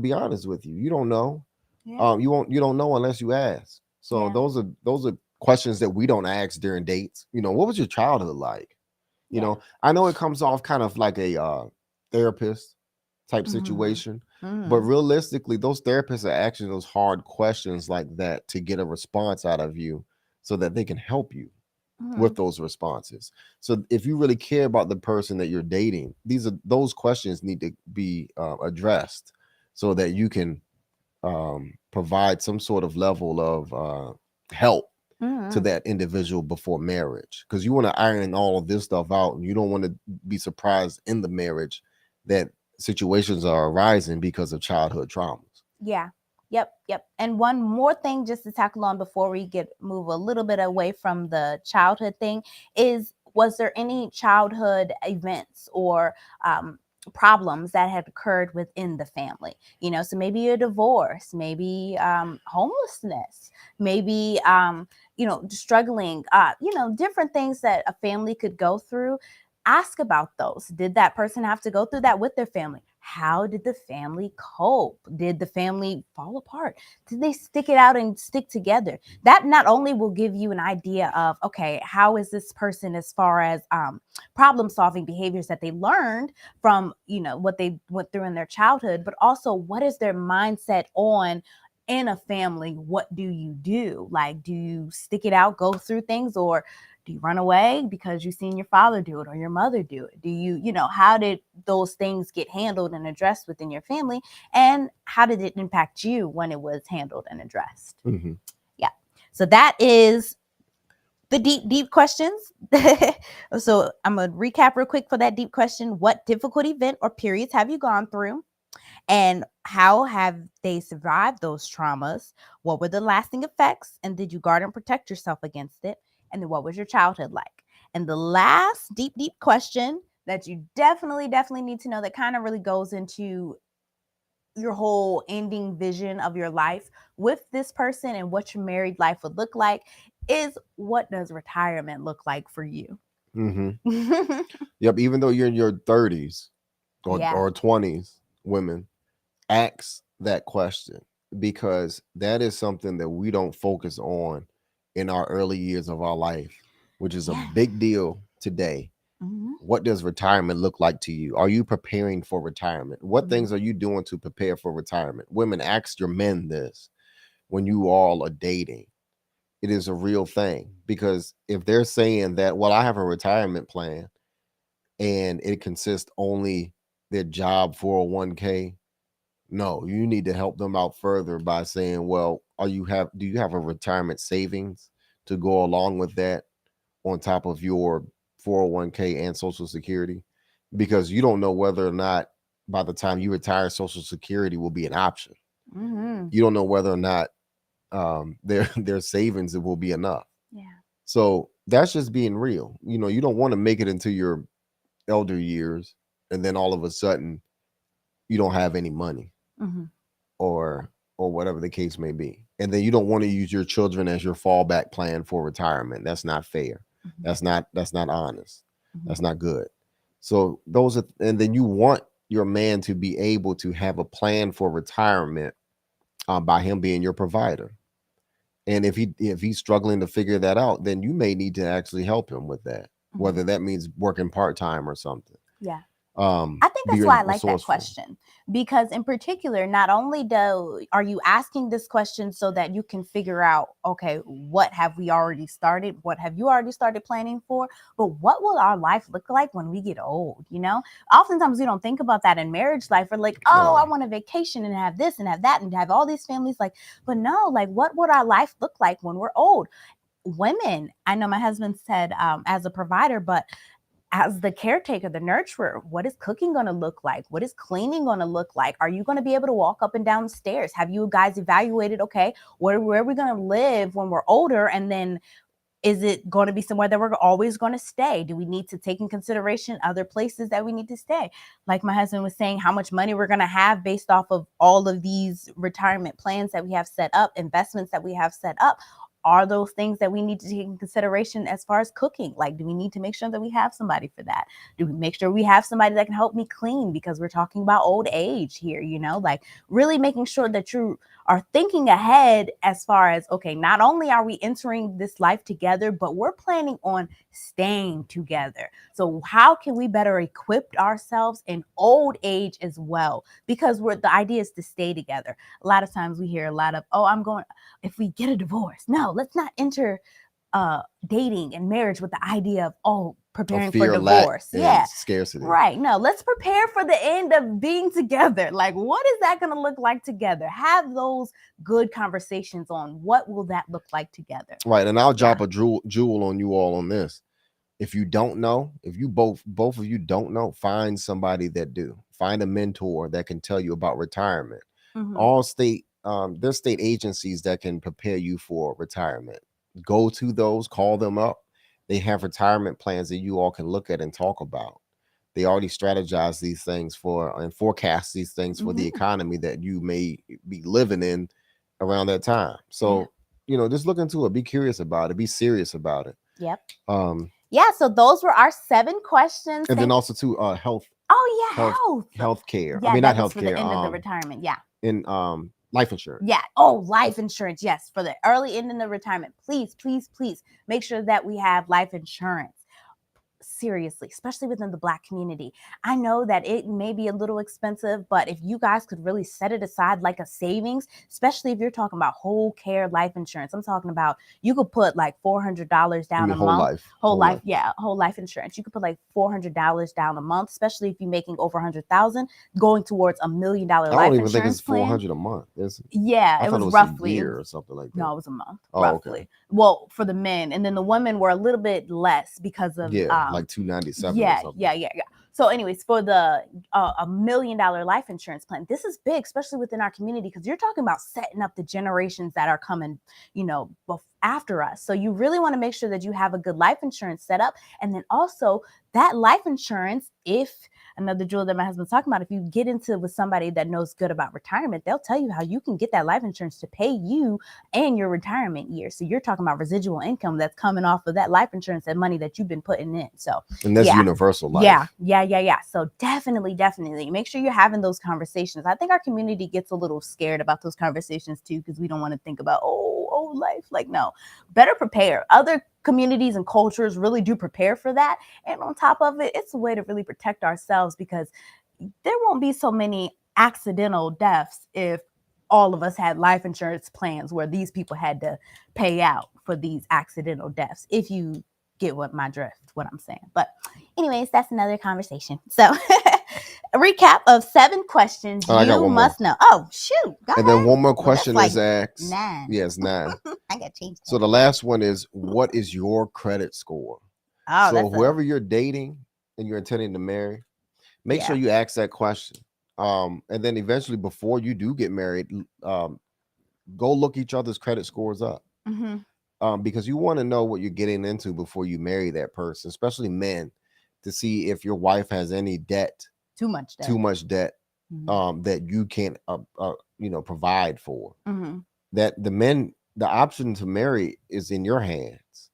be honest with you. You don't know. Yeah. You don't know unless you ask. So Yeah. those are questions that we don't ask during dates. What was your childhood like? Yeah. I know it comes off kind of like a therapist type situation, but realistically, those therapists are asking those hard questions like that to get a response out of you so that they can help you. with those responses. So if you really care about the person that you're dating, those questions need to be addressed so that you can provide some sort of level of help to Mm-hmm. that individual before marriage, because you want to iron all of this stuff out and you don't want to be surprised in the marriage that situations are arising because of childhood traumas. Yeah. Yep. And one more thing just to tackle on before we get move a little bit away from the childhood thing is, was there any childhood events or problems that had occurred within the family? So maybe a divorce, maybe homelessness, maybe struggling, different things that a family could go through. Ask about those. Did that person have to go through that with their family? How did the family cope? Did the family fall apart? Did they stick it out and stick together? That not only will give you an idea of, okay, how is this person as far as problem solving behaviors that they learned from, what they went through in their childhood, but also what is their mindset on in a family? What do you do? Like, do you stick it out, go through things, or do you run away because you've seen your father do it or your mother do it? Do how did those things get handled and addressed within your family? And how did it impact you when it was handled and addressed? Mm-hmm. Yeah. So that is the deep questions. So I'm going to recap real quick for that deep question. What difficult event or periods have you gone through? And how have they survived those traumas? What were the lasting effects? And did you guard and protect yourself against it? And then what was your childhood like? And the last deep question that you definitely need to know, that kind of really goes into your whole ending vision of your life with this person and what your married life would look like, is, what does retirement look like for you? Mm-hmm. Yep. Even though you're in your 30s Yeah. or 20s, women, ask that question, because that is something that we don't focus on in our early years of our life, which is a Yeah. big deal today. Mm-hmm. What does retirement look like to you? Are you preparing for retirement? What Mm-hmm. things are you doing to prepare for retirement? Women, ask your men this when you all are dating. It is a real thing, because if they're saying that, well, I have a retirement plan and it consists only their job 401k, no, you need to help them out further by saying, well, do you have a retirement savings to go along with that, on top of your 401k and social security? Because you don't know whether or not by the time you retire, social security will be an option. Mm-hmm. You don't know whether or not their savings, it will be enough. Yeah. So that's just being real. You don't want to make it into your elder years and then all of a sudden you don't have any money, Mm-hmm. or whatever the case may be. And then you don't want to use your children as your fallback plan for retirement. That's not fair. Mm-hmm. That's not honest. Mm-hmm. That's not good. So those are, and then you want your man to be able to have a plan for retirement, by him being your provider. And if he's struggling to figure that out, then you may need to actually help him with that, Mm-hmm. whether that means working part-time or something. Yeah. I think that's why Being I like that resourceful. question, because in particular, not only are you asking this question so that you can figure out, okay, what have we already started? What have you already started planning for? But what will our life look like when we get old? Oftentimes we don't think about that in marriage life. We're like, oh, I No. want a vacation and have this and have that and have all these families. Like, but no, like, what would our life look like when we're old? Women, I know my husband said, as a provider, but as the caretaker, the nurturer, what is cooking going to look like? What is cleaning going to look like? Are you going to be able to walk up and down stairs? Have you guys evaluated, okay, where are we going to live when we're older? And then is it going to be somewhere that we're always going to stay? Do we need to take in consideration other places that we need to stay? Like my husband was saying, how much money we're going to have based off of all of these retirement plans that we have set up, investments that we have set up. Are those things that we need to take in consideration as far as cooking? Like, do we need to make sure that we have somebody for that? Do we make sure we have somebody that can help me clean? Because we're talking about old age here, like really making sure that you are thinking ahead as far as, okay, not only are we entering this life together, but we're planning on staying together. So how can we better equip ourselves in old age as well? Because the idea is to stay together. A lot of times we hear a lot of, oh, if we get a divorce, no, let's not enter dating and marriage with the idea of Of preparing for fear, lack, divorce. and Yeah. scarcity. Right. No, let's prepare for the end of being together. Like, what is that going to look like together? Have those good conversations on what will that look like together. Right. And I'll drop a jewel on you all on this. If you don't know, if you both of you don't know, find somebody that do. Find a mentor that can tell you about retirement. All state there's state agencies that can prepare you for retirement. Go to those, call them up. They have retirement plans that you all can look at and talk about. They already strategize these things for and forecast these things for the economy that you may be living in around that time. So, just look into it, be curious about it, be serious about it. Yep. So those were our 7 questions. And then also to health. Oh yeah, healthcare. Yeah, I mean, not healthcare. For the end of the retirement. Yeah. In life insurance. Yeah. Oh, life insurance. Yes, for the early end of the retirement. Please, please, please make sure that we have life insurance. Seriously, especially within the Black community. I know that it may be a little expensive, but if you guys could really set it aside like a savings, especially if you're talking about whole care life insurance. I'm talking about you could put like $400 down a month. Whole life. Yeah, whole life insurance. You could put like $400 down a month, especially if you're making over 100,000, going towards $1 million life insurance. I don't even think it's 400 a month. Yeah, it was roughly a year or something like that. No, it was a month. Roughly. Okay. Well, for the men, and then the women were a little bit less because of like 297. Yeah. So anyways, for the $1 million life insurance plan, this is big, especially within our community, because you're talking about setting up the generations that are coming, after us. So you really want to make sure that you have a good life insurance set up. And then also that life insurance, if another jewel that my husband's talking about, if you get into with somebody that knows good about retirement, they'll tell you how you can get that life insurance to pay you and your retirement years. So you're talking about residual income that's coming off of that life insurance and money that you've been putting in. So and that's universal life. Yeah. So definitely make sure you're having those conversations. I think our community gets a little scared about those conversations too, because we don't want to think about life. Like, no, better prepare. Other communities and cultures really do prepare for that. And on top of it, it's a way to really protect ourselves, because there won't be so many accidental deaths if all of us had life insurance plans where these people had to pay out for these accidental deaths, if you get what I'm saying. But anyways, that's another conversation. So a recap of 7 questions you must know. Oh, shoot. Go ahead. Then one more question is asked. 9. Yes, 9. I got changed. So the last one is, what is your credit score? So whoever you're dating and you're intending to marry, make sure you ask that question. And then eventually, before you do get married, go look each other's credit scores up. Because you want to know what you're getting into before you marry that person, especially men, to see if your wife has any debt. Too much debt that you can't provide for. That the option to marry is in your hands.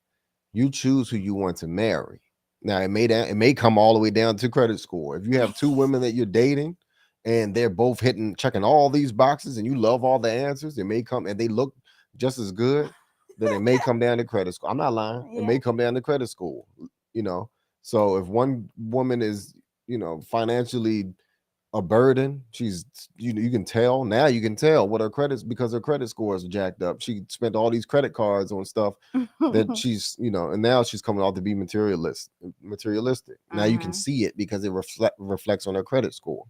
You choose who you want to marry. Now it may come all the way down to credit score. If you have 2 women that you're dating and they're both checking all these boxes and you love all the answers, it may come and they look just as good, then it may come down to credit score. I'm not lying. It may come down to credit score, So if one woman is financially a burden, she's you can tell what her credits, because her credit scores are jacked up. She spent all these credit cards on stuff that she's and now she's coming out to be materialistic. Now you can see it because it reflects on her credit score.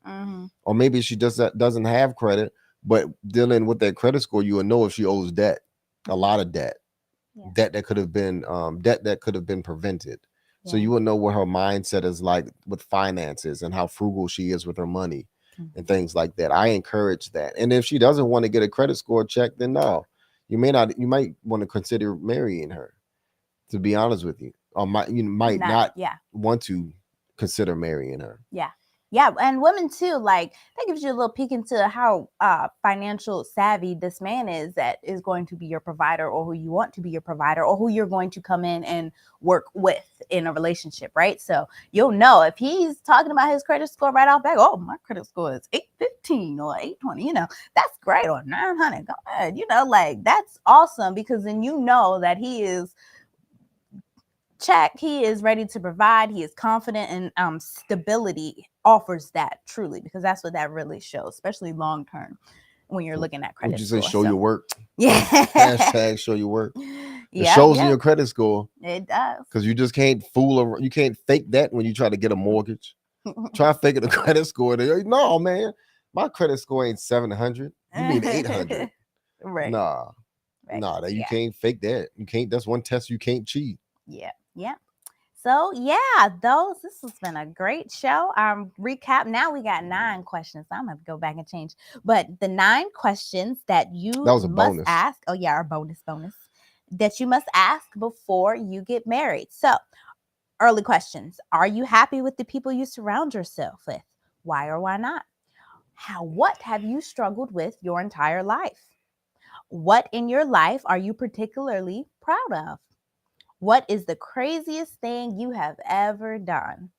Or maybe she just doesn't have credit, but dealing with that credit score, you will know if she owes debt, a lot of debt that could have been prevented. So you will know what her mindset is like with finances and how frugal she is with her money and things like that. I encourage that. And if she doesn't want to get a credit score check, then no, you might want to consider marrying her, to be honest with you. Or you might not want to consider marrying her. Yeah, and women too, like, that gives you a little peek into how financial savvy this man is that is going to be your provider, or who you want to be your provider, or who you're going to come in and work with in a relationship, right? So you'll know if he's talking about his credit score right off back, oh, my credit score is 815 or 820, that's great, or 900, go ahead, like, that's awesome, because then that he is he is ready to provide, he is confident, and stability offers that truly, because that's what that really shows, especially long term. when you're looking at Would credit you say score. show your work? Yeah. Hashtag show your work. It shows in your credit score. It does. Because you just can't fool around. You can't fake that when you try to get a mortgage. Try faking a credit score. No, man. My credit score ain't 700. You mean 800. Right. Nah. Right. Nah, you can't fake that. You can't. That's one test you can't cheat. Yeah. Yeah. So this has been a great show. Recap. Now we got 9 questions. I'm gonna go back and change. But the 9 questions that you must bonus. ask. Oh yeah, our bonus that you must ask before you get married. So early questions. Are you happy with the people you surround yourself with? Why or why not? What have you struggled with your entire life? What in your life are you particularly proud of? What is the craziest thing you have ever done?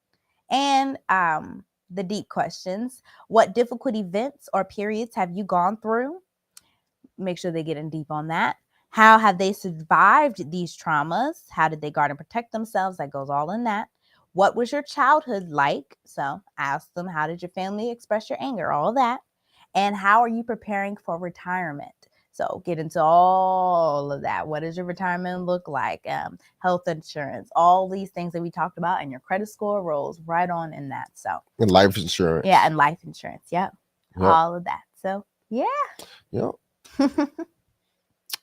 And the deep questions. What difficult events or periods have you gone through? Make sure they get in deep on that. How have they survived these traumas? How did they guard and protect themselves? That goes all in that. What was your childhood like? So ask them, how did your family express your anger? All that. And how are you preparing for retirement? So get into all of that. What does your retirement look like? Health insurance, all these things that we talked about, and your credit score rolls right on in that. So and life insurance. Yeah, and life insurance. Yep. All of that. So yeah. Yep.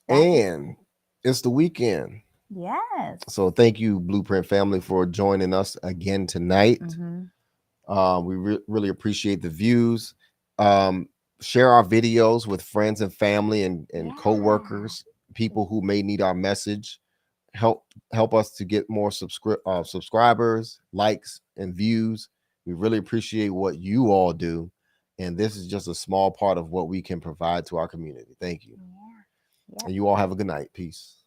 And it's the weekend. Yes. So thank you, Blueprint family, for joining us again tonight. We really appreciate the views. Share our videos with friends and family and co-workers, people who may need our message. Help us to get more subscribers, likes, and views. We really appreciate what you all do. And this is just a small part of what we can provide to our community. Thank you. And you all have a good night. Peace.